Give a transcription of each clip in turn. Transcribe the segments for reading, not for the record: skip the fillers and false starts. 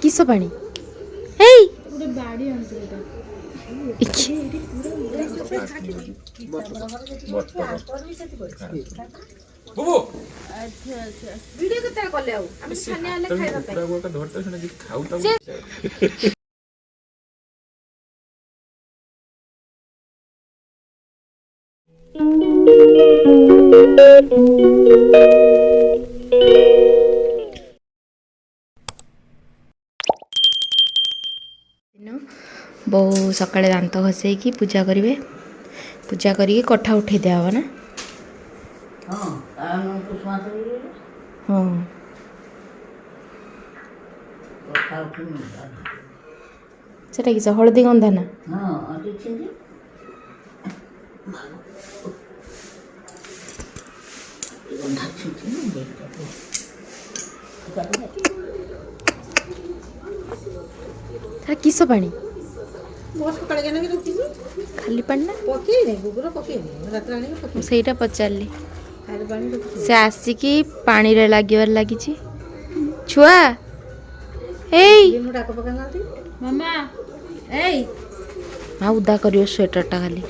kiss পানি এই বাড়ি আনছে এটা বুবু আচ্ছা আচ্ছা ভিডিও করতে কলে আউ আমি ছানে আলে খাইবা পাই পুরা গোটা ধরতে শুনে কি খাও তাও ବହୁ ସକାଳେ ଦାନ୍ତ ଘଷେଇକି ପୂଜା କରିବେ ପୂଜା କରିକି କଠା ଉଠେଇ ଦିଆହେବ ନା ହଁ ସେଟା କିସ ହଳଦୀ ଗନ୍ଧା ନା ସେଟା କିସ ପାଣି ଖାଲି ପାଣି ନା ମୁଁ ସେଇଟା ପଚାରିଲି ସେ ଆସିକି ପାଣିରେ ଲାଗିବାରେ ଲାଗିଛି ଛୁଆ ଏଇ ମାମା ଏଇ ମା ଉଦା କରିବ ସ୍ୱେଟରଟା ଖାଲି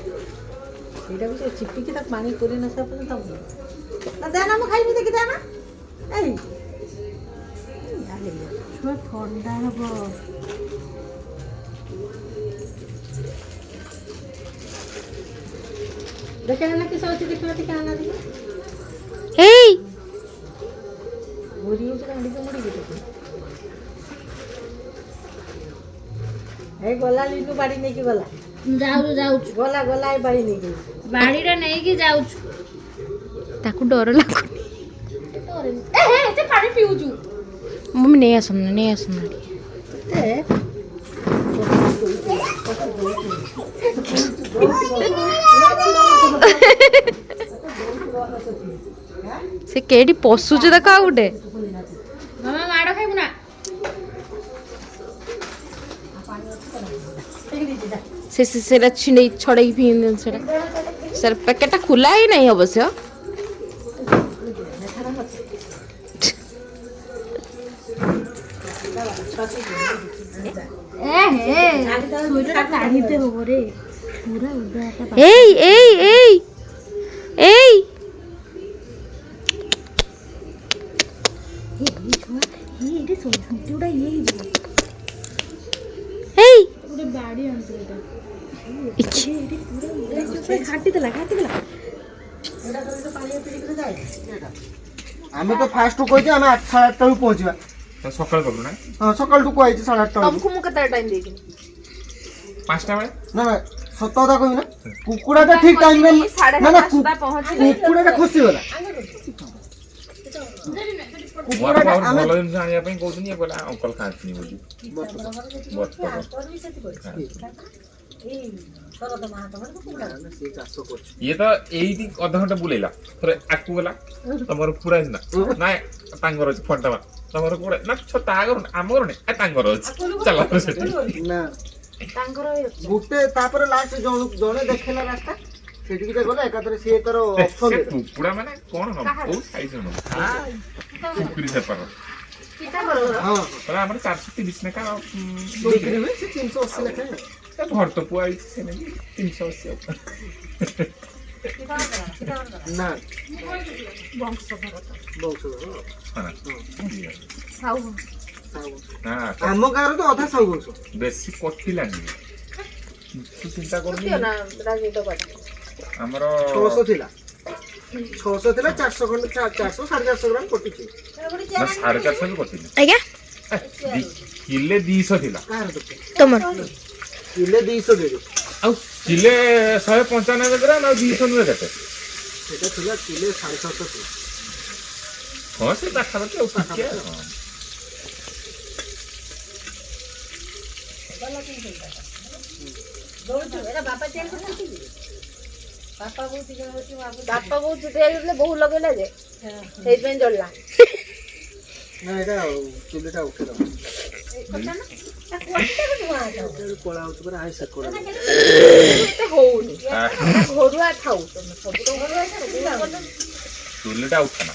ଥଣ୍ଡା ହବ ଏଇ ଗଲା ଲିନୁ ବାଡ଼ି ନେଇକି ଗଲା ଯାଉଛୁ ଗଲା ଗଲା ଏ ବାଡ଼ି ନେଇକି ବାଡ଼ିଟା ନେଇକି ଯାଉଛୁ ତାକୁ ଡର ଲାଗୁନି ସେ ପାଣି ପିଉଛୁ ମମ୍ମି ନେଇ ଆସୁନ ସେ କେଇଟି ପଶୁଛୁ ଦେଖ ଆଉ ଗୋଟେ ମାମା ମାଡ଼ ଖାଇବୁ ନା ସେଟା ଛିଣ୍ଡେଇ ଛଡ଼େଇ ସେଟା ସେଟା ପ୍ୟାକେଟଟା ଖୋଲା ହିଁ ନାହିଁ ଅବଶ୍ୟ କାଢିতে হবো রে পুরা এই এই এই এই এই বাড়ি আনছে এটা ଆମେ ତ ଫାଷ୍ଟ କହିଛେ ଆମେ 8:30 ବେଳକୁ ପହଞ୍ଚିବା ସକାଳ କରୁ ନା ହଁ ସକାଳଠୁ କୁହାଯାଇଛି 8:30 ତମକୁ ମୁଁ କେତେ ଟାଇମ୍ ଦେଇଥିଲି 5ଟା ବେଳେ ନା ନା ସତ କଥା କହିବି ନା କୁକୁଡ଼ାଟା ଠିକ ଟାଇମରେ ନା ନା କୁକୁଡ଼ାଟା ଖସିଗଲା କୁକୁଡ଼ାଟା ଆମେ ଭଲ ଜିନିଷ ଆଣିବା ପାଇଁ କହୁଛନ୍ତି ଇଏ କହିଲା ଅଙ୍କଲ ଖାଆନ୍ତିନି ବୋଲି ଇଏ ତ ଏଇଠି ଅଧଘଣ୍ଟା ବୁଲେଇଲା ଥରେ ଆକୁ ଗଲା ତମର ପୁରା ନା ନାଇଁ ତାଙ୍କର ଅଛି ଫଟା ତମର କୁଆଡେ ନା ଛତା ଆଗର ଆମର ନାଇଁ ତାଙ୍କର ଅଛି ଚାଲ ସେଠି ନା ଗୋଟେ ତାପରେ ଲାଷ୍ଟ ଜଣେ ଦେଖେଇଲା ରାସ୍ତା ସେଠିକି ଗଲେ ଏକାଥରେ ସିଏ ତାର କୁକୁଡ଼ା ମାନେ କଣ ହବ କୋଉ ସାଇଜ ହବ କୁକୁରି ସେପାର ଆମର 430 ଲେଖା ବିକ୍ରି ହୁଏ ସେ 380 ଲେଖା ଘର ତ ପୁଅ ଆଇଛି ସେ 380 ନା ଆମ ଗାଁରେ ତ ଅଧା ସାହୁ ବଂଶ ବେଶୀ କଟିଲାନି ତୁ ଚିନ୍ତା କରୁନି ଆମର 600 ଥିଲା 400 ଖଣ୍ଡେ 400 450 ଗ୍ରାମ କଟିଛି ନା 450 ବି କଟିନି ଆଜ୍ଞା କିଲେ 200 ଥିଲା ତମର କିଲେ 200 ଦେବି ଆଉ କିଲେ 195 ଗ୍ରାମ ଆଉ 200 ନୁହେଁ କେତେ ସେଟା ଥିଲା କିଲେ 750 ଥିଲା ହଁ ସେ ପାଖାପାଖି ଆଉ ଟିକେ ବାପା ବହୁତ ବହୁ ଲଗେଇଲା ଯେ ସେଇଥିପାଇଁ ଜଳିଲା ନା ଏଟା ଚୁଲିଟା ଉଠେଇଦବ କଳା ହଉଛି ପୁରା ଆଇସା କଳା ହଉନି ଘରୁଆ ଥାଉ ଚୁଲିଟା ଉଠା ନା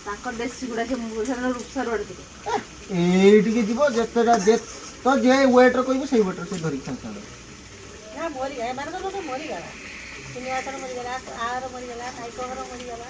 ତାଙ୍କ ଦେଶୀ ଗୁଡା ସେ ସେମାନେ ରୂପସାର ଆଡେ ଟିକେ ଏଇଠିକି ଯିବ ଯେତେଟା ତ ଯେ ୱେଟ୍ର କହିବୁ ସେଇ ୱେଟ୍ର ସେ ଧରିକି ସାଙ୍ଗେ ସାଙ୍ଗେ ନା ମରିଗଲା ଏମାନଙ୍କର ଗୋଟେ ମରିଗଲା ତିନିଆସର ମରିଗଲା ଆର ମରିଗଲା ନାଇକର ମରିଗଲା